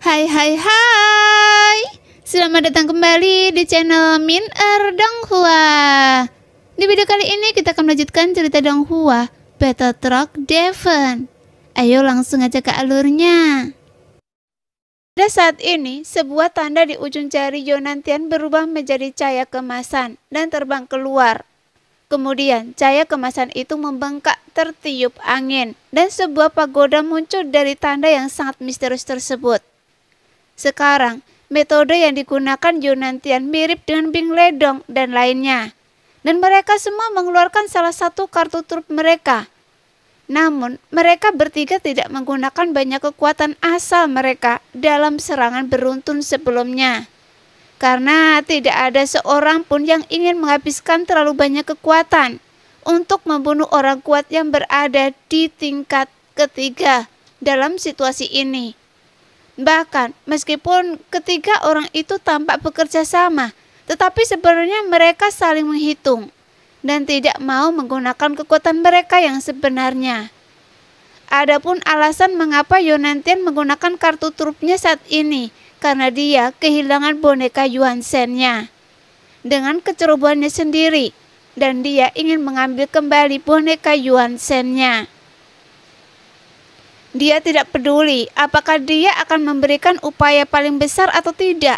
Hai hai hai. Selamat datang kembali di channel Min Donghua. Di video kali ini kita akan melanjutkan cerita Donghua Battle Truck Devon. Ayo langsung aja ke alurnya. Pada saat ini, sebuah tanda di ujung jari Yonantian berubah menjadi cahaya kemasan dan terbang keluar. Kemudian, cahaya kemasan itu membengkak tertiup angin dan sebuah pagoda muncul dari tanda yang sangat misterius tersebut. Sekarang, metode yang digunakan Yonantian mirip dengan Bing Ledong dan lainnya. Dan mereka semua mengeluarkan salah satu kartu truf mereka. Namun, mereka bertiga tidak menggunakan banyak kekuatan asal mereka dalam serangan beruntun sebelumnya. Karena tidak ada seorang pun yang ingin menghabiskan terlalu banyak kekuatan untuk membunuh orang kuat yang berada di tingkat ketiga dalam situasi ini. Bahkan, meskipun ketiga orang itu tampak bekerja sama, tetapi sebenarnya mereka saling menghitung dan tidak mau menggunakan kekuatan mereka yang sebenarnya. Adapun alasan mengapa Yonantian menggunakan kartu trufnya saat ini, karena dia kehilangan boneka Yuan Shen-nya dengan kecerobohannya sendiri, dan dia ingin mengambil kembali boneka Yuan Shen-nya. Dia tidak peduli apakah dia akan memberikan upaya paling besar atau tidak.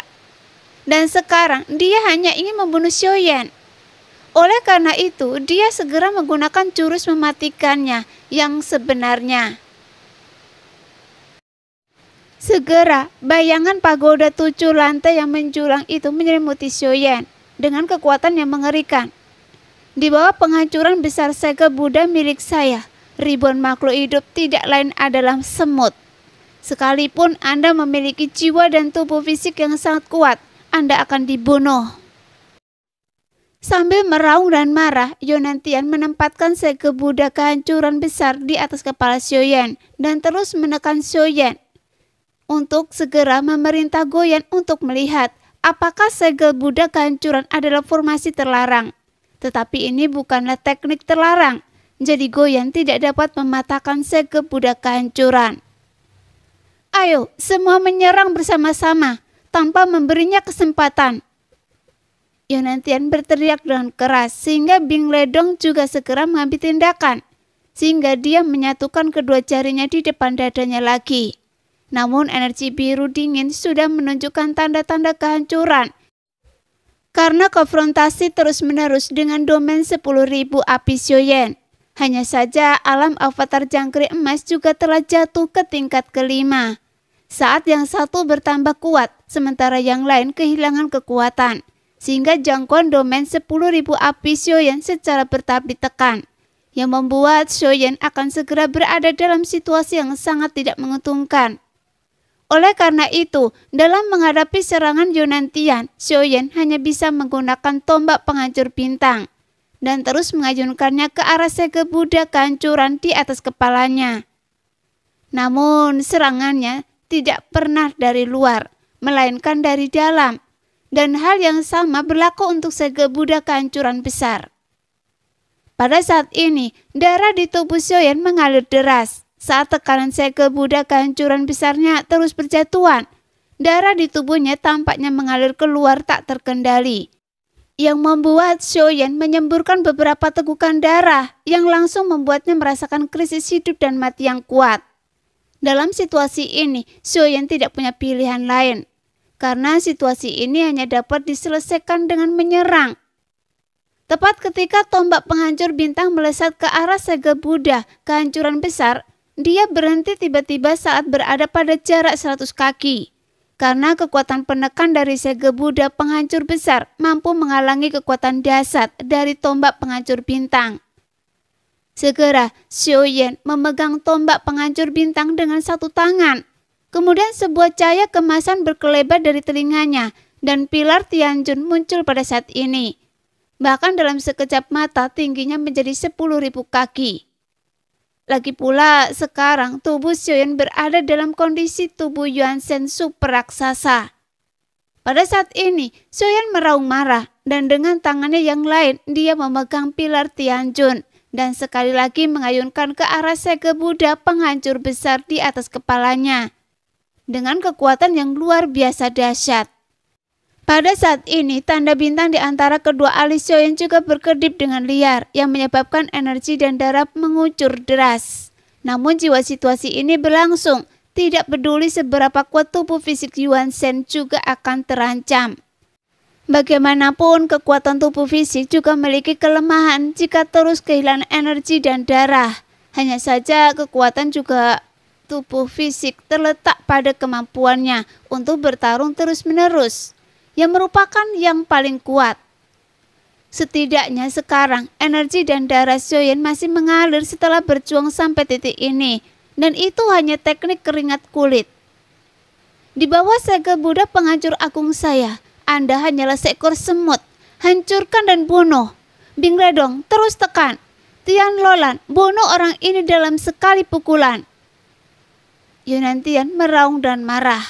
Dan sekarang dia hanya ingin membunuh Xiaoyan. Oleh karena itu, dia segera menggunakan jurus mematikannya yang sebenarnya. Segera, bayangan pagoda 7 lantai yang menjulang itu menyelimuti Xiaoyan dengan kekuatan yang mengerikan. Di bawah penghancuran besar segel Buddha milik saya, ribuan makhluk hidup tidak lain adalah semut. Sekalipun Anda memiliki jiwa dan tubuh fisik yang sangat kuat, Anda akan dibunuh. Sambil meraung dan marah, Yonantian menempatkan segel Buddha kehancuran besar di atas kepala Xiaoyan dan terus menekan Xiaoyan untuk segera memerintah Goyan untuk melihat apakah segel Buddha kehancuran adalah formasi terlarang. Tetapi ini bukanlah teknik terlarang. Jadi Goyan tidak dapat mematahkan segel Buddha kehancuran. Ayo, semua menyerang bersama-sama tanpa memberinya kesempatan. Yonantian berteriak dengan keras sehingga Bing Ledong juga segera mengambil tindakan. Sehingga dia menyatukan kedua jarinya di depan dadanya lagi. Namun energi biru dingin sudah menunjukkan tanda-tanda kehancuran. Karena konfrontasi terus-menerus dengan domain 10.000 api Xiaoyan. Hanya saja alam avatar jangkrik emas juga telah jatuh ke tingkat kelima. Saat yang satu bertambah kuat, sementara yang lain kehilangan kekuatan. Sehingga jangkauan domain 10.000 api Xiaoyan secara bertahap ditekan. Yang membuat Xiaoyan akan segera berada dalam situasi yang sangat tidak menguntungkan. Oleh karena itu, dalam menghadapi serangan Yonantian, Xiaoyan hanya bisa menggunakan tombak penghancur bintang. Dan terus mengayunkannya ke arah segel Buddha kehancuran di atas kepalanya. Namun serangannya tidak pernah dari luar, melainkan dari dalam. Dan hal yang sama berlaku untuk segel Buddha kehancuran besar. Pada saat ini, darah di tubuh Xiaoyan mengalir deras. Saat tekanan segel Buddha kehancuran besarnya terus berjatuhan, darah di tubuhnya tampaknya mengalir keluar tak terkendali. Yang membuat Xiaoyan menyemburkan beberapa tegukan darah yang langsung membuatnya merasakan krisis hidup dan mati yang kuat. Dalam situasi ini, Xiaoyan tidak punya pilihan lain, karena situasi ini hanya dapat diselesaikan dengan menyerang. Tepat ketika tombak penghancur bintang melesat ke arah segel Buddha kehancuran besar, dia berhenti tiba-tiba saat berada pada jarak 100 kaki. Karena kekuatan penekan dari segel Buddha penghancur besar mampu menghalangi kekuatan dahsyat dari tombak penghancur bintang. Segera, Xiaoyan memegang tombak penghancur bintang dengan satu tangan. Kemudian sebuah cahaya kemasan berkelebat dari telinganya dan pilar Tianjun muncul pada saat ini. Bahkan dalam sekejap mata tingginya menjadi 10.000 kaki. Lagi pula sekarang tubuh Xiaoyan berada dalam kondisi tubuh Yuan Shen super raksasa. Pada saat ini Xiaoyan meraung marah dan dengan tangannya yang lain dia memegang pilar Tianjun dan sekali lagi mengayunkan ke arah segel Buddha penghancur besar di atas kepalanya. dengan kekuatan yang luar biasa dahsyat. Pada saat ini, tanda bintang di antara kedua alis Sioyen juga berkedip dengan liar yang menyebabkan energi dan darah mengucur deras. Namun jiwa situasi ini berlangsung, tidak peduli seberapa kuat tubuh fisik Yuan Shen juga akan terancam. Bagaimanapun, kekuatan tubuh fisik juga memiliki kelemahan jika terus kehilangan energi dan darah. Hanya saja kekuatan juga tubuh fisik terletak pada kemampuannya untuk bertarung terus-menerus, yang merupakan yang paling kuat. Setidaknya sekarang, energi dan darah Sioyen masih mengalir setelah berjuang sampai titik ini, dan itu hanya teknik keringat kulit. Di bawah segel Buddha penghancur agung saya, Anda hanyalah seekor semut. Hancurkan dan bunuh. Bing Redong, terus tekan. Tian Lolan, bunuh orang ini dalam sekali pukulan. Yunantian meraung dan marah.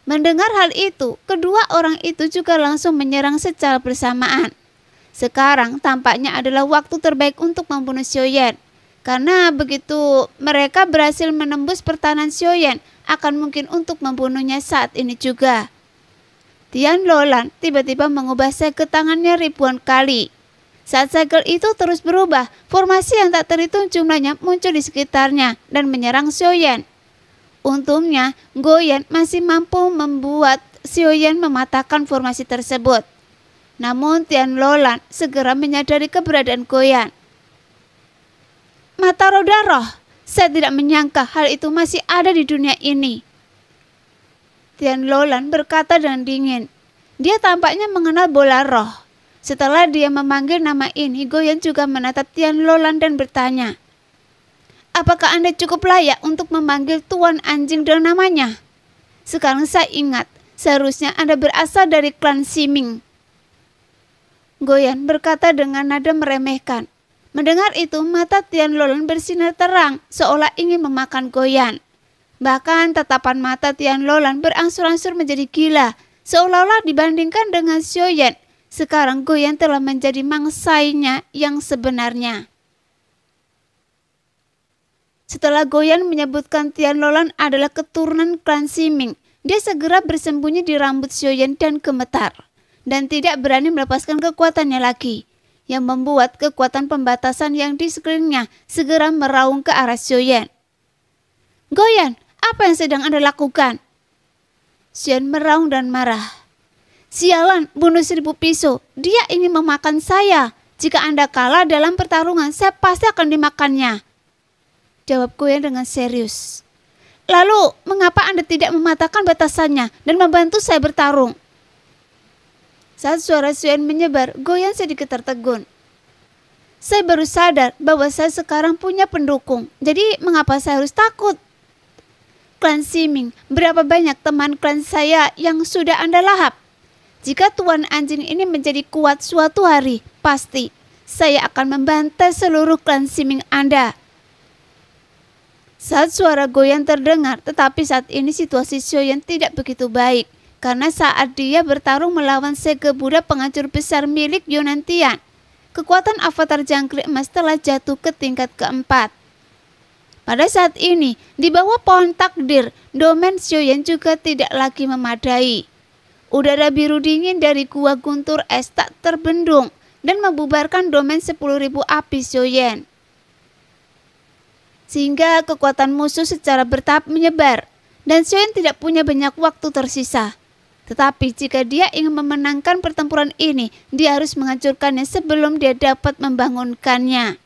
Mendengar hal itu, kedua orang itu juga langsung menyerang secara bersamaan. Sekarang tampaknya adalah waktu terbaik untuk membunuh Sioyen. Karena begitu mereka berhasil menembus pertahanan Sioyen, akan mungkin untuk membunuhnya saat ini juga. Tian Lolan tiba-tiba mengubah segel tangannya ribuan kali. Saat segel itu terus berubah, formasi yang tak terhitung jumlahnya muncul di sekitarnya dan menyerang Sioyen. Untungnya, Goyan masih mampu membuat Sioyen mematahkan formasi tersebut. Namun Tian Lolan segera menyadari keberadaan Goyan. Mata roda roh, saya tidak menyangka hal itu masih ada di dunia ini. Tian Lolan berkata dengan dingin. Dia tampaknya mengenal bola roh. Setelah dia memanggil nama ini, Goyan juga menatap Tian Lolan dan bertanya, apakah Anda cukup layak untuk memanggil Tuan Anjing dengan namanya? Sekarang saya ingat, seharusnya Anda berasal dari klan Siming. Goyan berkata dengan nada meremehkan. Mendengar itu, mata Tian Lolan bersinar terang, seolah ingin memakan Goyan. Bahkan tatapan mata Tian Lolan berangsur-angsur menjadi gila, seolah-olah dibandingkan dengan Sioyen. Sekarang Goyan telah menjadi mangsanya yang sebenarnya. Setelah Goyan menyebutkan Tian Lolan adalah keturunan klan Siming, dia segera bersembunyi di rambut Sioyen dan gemetar, dan tidak berani melepaskan kekuatannya lagi, yang membuat kekuatan pembatasan yang di sekelilingnya segera meraung ke arah Sioyen. Goyan, apa yang sedang Anda lakukan? Sioyen meraung dan marah. Sialan, bunuh 1000 pisau, dia ingin memakan saya. Jika Anda kalah dalam pertarungan, saya pasti akan dimakannya. Jawab Goyan dengan serius. Lalu, mengapa Anda tidak mematahkan batasannya dan membantu saya bertarung? Saat suara Sioyen menyebar, Goyan sedikit tertegun. Saya baru sadar bahwa saya sekarang punya pendukung, jadi mengapa saya harus takut? Klan Siming, berapa banyak teman klan saya yang sudah Anda lahap? Jika Tuan Anjing ini menjadi kuat suatu hari, pasti saya akan membantai seluruh klan Siming Anda. Saat suara Goyan terdengar, tetapi saat ini situasi Sioyen tidak begitu baik. Karena saat dia bertarung melawan segel Buddha penghancur besar milik Yunantian, kekuatan avatar jangkrik emas telah jatuh ke tingkat keempat. Pada saat ini, di bawah pohon takdir, domain Sioyen juga tidak lagi memadai. Udara biru dingin dari gua guntur es tak terbendung dan membubarkan domain 10.000 api Sioyen. Sehingga kekuatan musuh secara bertahap menyebar, dan Sioyen tidak punya banyak waktu tersisa. Tetapi jika dia ingin memenangkan pertempuran ini, dia harus menghancurkannya sebelum dia dapat membangunkannya.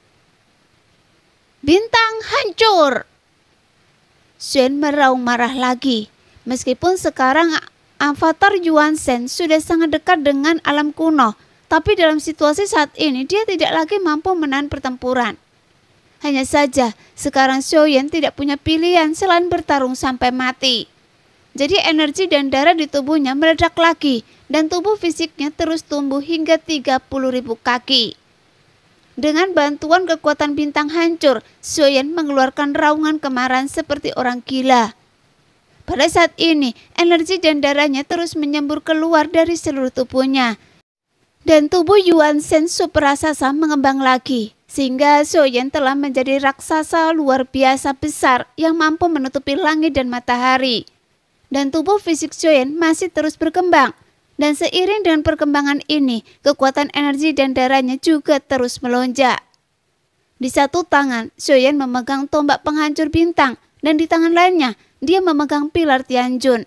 Bintang hancur! Sioyen meraung marah lagi. Meskipun sekarang avatar Yuan Shen sudah sangat dekat dengan alam kuno, tapi dalam situasi saat ini dia tidak lagi mampu menahan pertempuran. Hanya saja, sekarang Sioyen tidak punya pilihan selain bertarung sampai mati. Jadi energi dan darah di tubuhnya meledak lagi, dan tubuh fisiknya terus tumbuh hingga 30.000 kaki. Dengan bantuan kekuatan bintang hancur, Sioyen mengeluarkan raungan kemarahan seperti orang gila. Pada saat ini, energi dan darahnya terus menyembur keluar dari seluruh tubuhnya. Dan tubuh Yuan Shen super raksasa mengembang lagi, sehingga Sioyen telah menjadi raksasa luar biasa besar yang mampu menutupi langit dan matahari. dan tubuh fisik Xiaoyan masih terus berkembang. Dan seiring dengan perkembangan ini, kekuatan energi dan darahnya juga terus melonjak. Di satu tangan, Xiaoyan memegang tombak penghancur bintang, dan di tangan lainnya, dia memegang pilar Tianjun.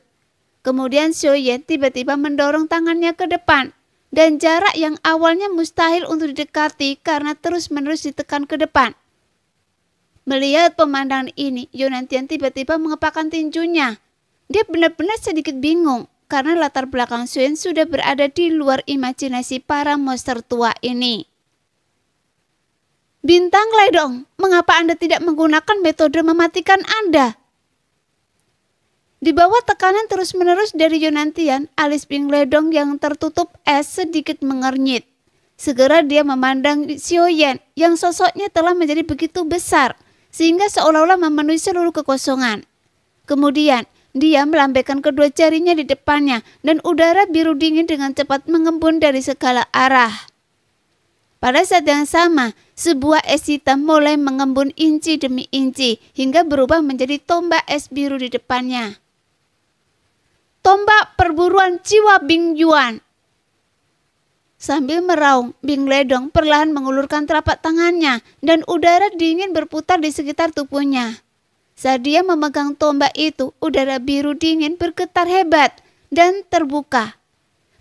Kemudian Xiaoyan tiba-tiba mendorong tangannya ke depan, dan jarak yang awalnya mustahil untuk didekati karena terus-menerus ditekan ke depan. Melihat pemandangan ini, Yunantian tiba-tiba mengepakkan tinjunya. Dia benar-benar sedikit bingung, karena latar belakang Xiaoyan sudah berada di luar imajinasi para monster tua ini. Bintang Ledong, mengapa Anda tidak menggunakan metode mematikan Anda? Di bawah tekanan terus-menerus dari Yunantian, alis Bing Ledong yang tertutup es sedikit mengernyit. Segera dia memandang Xiaoyan yang sosoknya telah menjadi begitu besar, sehingga seolah-olah memenuhi seluruh kekosongan. Kemudian, dia melambaikan kedua jarinya di depannya dan udara biru dingin dengan cepat mengembun dari segala arah. Pada saat yang sama, sebuah es hitam mulai mengembun inci demi inci hingga berubah menjadi tombak es biru di depannya. Tombak perburuan jiwa Bing Yuan. Sambil meraung, Bing Ledong perlahan mengulurkan telapak tangannya dan udara dingin berputar di sekitar tubuhnya. Saat dia memegang tombak itu, udara biru dingin bergetar hebat dan terbuka.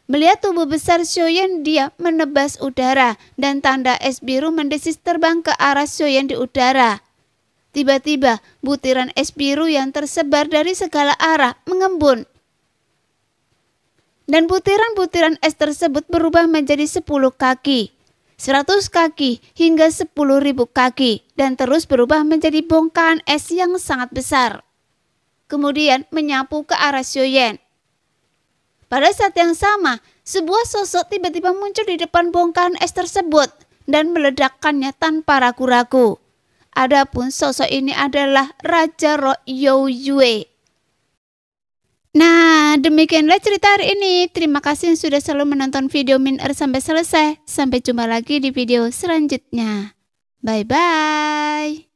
Melihat tubuh besar Xiaoyan, dia menebas udara dan tanda es biru mendesis terbang ke arah Xiaoyan di udara. Tiba-tiba, butiran es biru yang tersebar dari segala arah mengembun. Dan butiran-butiran es tersebut berubah menjadi 10 kaki. 100 kaki hingga 10.000 kaki dan terus berubah menjadi bongkahan es yang sangat besar. Kemudian menyapu ke arah Xiaoyan. Pada saat yang sama, sebuah sosok tiba-tiba muncul di depan bongkahan es tersebut dan meledakkannya tanpa ragu-ragu. Adapun sosok ini adalah Raja Roh You Yue. Nah, demikianlah cerita hari ini. Terima kasih yang sudah selalu menonton video Min-Er sampai selesai. Sampai jumpa lagi di video selanjutnya. Bye-bye.